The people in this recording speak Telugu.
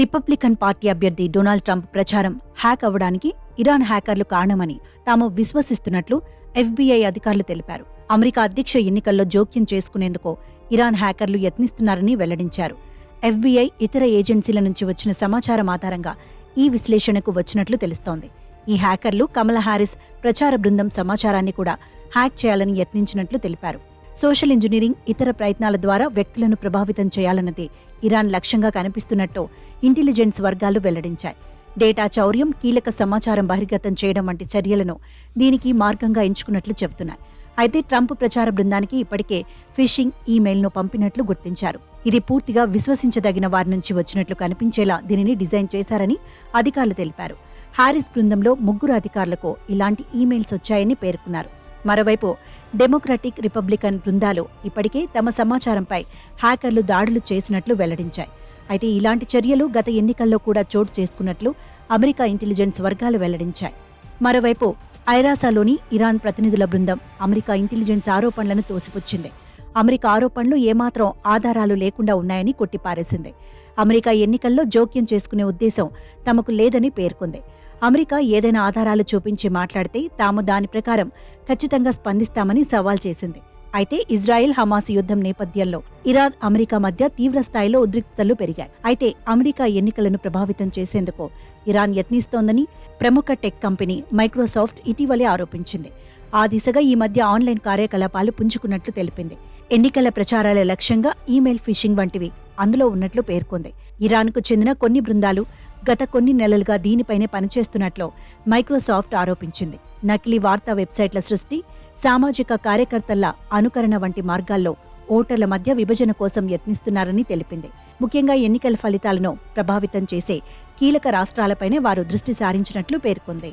రిపబ్లికన్ పార్టీ అభ్యర్థి డొనాల్డ్ ట్రంప్ ప్రచారం హ్యాక్ అవ్వడానికి ఇరాన్ హ్యాకర్లు కారణమని తాము విశ్వసిస్తున్నట్లు FBI అధికారులు తెలిపారు. అమెరికా అధ్యక్ష ఎన్నికల్లో జోక్యం చేసుకునేందుకు ఇరాన్ హ్యాకర్లు యత్నిస్తున్నారని వెల్లడించారు. FBI ఇతర ఏజెన్సీల నుంచి వచ్చిన సమాచారం ఆధారంగా ఈ విశ్లేషణకు వచ్చినట్లు తెలుస్తోంది. ఈ హ్యాకర్లు కమలా హారిస్ ప్రచార బృందం సమాచారాన్ని కూడా హ్యాక్ చేయాలని యత్నించినట్లు తెలిపారు. సోషల్ ఇంజనీరింగ్, ఇతర ప్రయత్నాల ద్వారా వ్యక్తులను ప్రభావితం చేయాలన్నది ఇరాన్ లక్ష్యంగా కనిపిస్తున్నట్టు ఇంటెలిజెన్స్ వర్గాలు వెల్లడించాయి. డేటా చౌర్యం, కీలక సమాచారం బహిర్గతం చేయడం వంటి చర్యలను దీనికి మార్గంగా ఎంచుకున్నట్లు చెబుతున్నాయి. అయితే ట్రంప్ ప్రచార బృందానికి ఇప్పటికే ఫిషింగ్ ఈమెయిల్ను పంపినట్లు గుర్తించారు. ఇది పూర్తిగా విశ్వసించదగిన వారి నుంచి వచ్చినట్లు కనిపించేలా దీనిని డిజైన్ చేశారని అధికారులు తెలిపారు. హారిస్ బృందంలో 3 అధికారులకు ఇలాంటి ఈమెయిల్స్ వచ్చాయని పేర్కొన్నారు. మరోవైపు డెమోక్రటిక్, రిపబ్లికన్ బృందాలు ఇప్పటికే తమ సమాచారంపై హ్యాకర్లు దాడులు చేసినట్లు వెల్లడించాయి. అయితే ఇలాంటి చర్యలు గత ఎన్నికల్లో కూడా చోటు చేసుకున్నట్లు అమెరికా ఇంటెలిజెన్స్ వర్గాలు వెల్లడించాయి. మరోవైపు ఐరాసాలోని ఇరాన్ ప్రతినిధుల బృందం అమెరికా ఇంటెలిజెన్స్ ఆరోపణలను తోసిపుచ్చింది. అమెరికా ఆరోపణలు ఏమాత్రం ఆధారాలు లేకుండా ఉన్నాయని కొట్టిపారేసింది. అమెరికా ఎన్నికల్లో జోక్యం చేసుకునే ఉద్దేశం తమకు లేదని పేర్కొంది. అమెరికా ఏదైనా ఆధారాలు చూపించి మాట్లాడితే తాము దాని ప్రకారం ఖచ్చితంగా స్పందిస్తామని సవాల్ చేసింది. అయితే ఇజ్రాయెల్ హమాస్ యుద్ధం నేపథ్యంలో ఇరాన్, అమెరికా మధ్య తీవ్రస్థాయిలో ఉద్రిక్తతలు పెరిగాయి. అయితే అమెరికా ఎన్నికలను ప్రభావితం చేసేందుకు ఇరాన్ యత్నిస్తోందని ప్రముఖ టెక్ కంపెనీ మైక్రోసాఫ్ట్ ఇటీవలే ఆరోపించింది. ఆ దిశగా ఈ మధ్య ఆన్లైన్ కార్యకలాపాలు పుంజుకున్నట్లు తెలిపింది. ఎన్నికల ప్రచారాల లక్ష్యంగా ఈమెయిల్ ఫిషింగ్ వంటివి అందులో ఉన్నట్లు పేర్కొంది. ఇరాన్కు చెందిన కొన్ని బృందాలు గత కొన్ని నెలలుగా దీనిపైనే పనిచేస్తున్నట్లు మైక్రోసాఫ్ట్ ఆరోపించింది. నకిలీ వార్తా వెబ్సైట్ల సృష్టి, సామాజిక కార్యకర్తల అనుకరణ వంటి మార్గాల్లో ఓటర్ల మధ్య విభజన కోసం యత్నిస్తున్నారని తెలిపింది. ముఖ్యంగా ఎన్నికల ఫలితాలను ప్రభావితం చేసే కీలక రాష్ట్రాలపైనే వారు దృష్టి సారించినట్లు పేర్కొంది.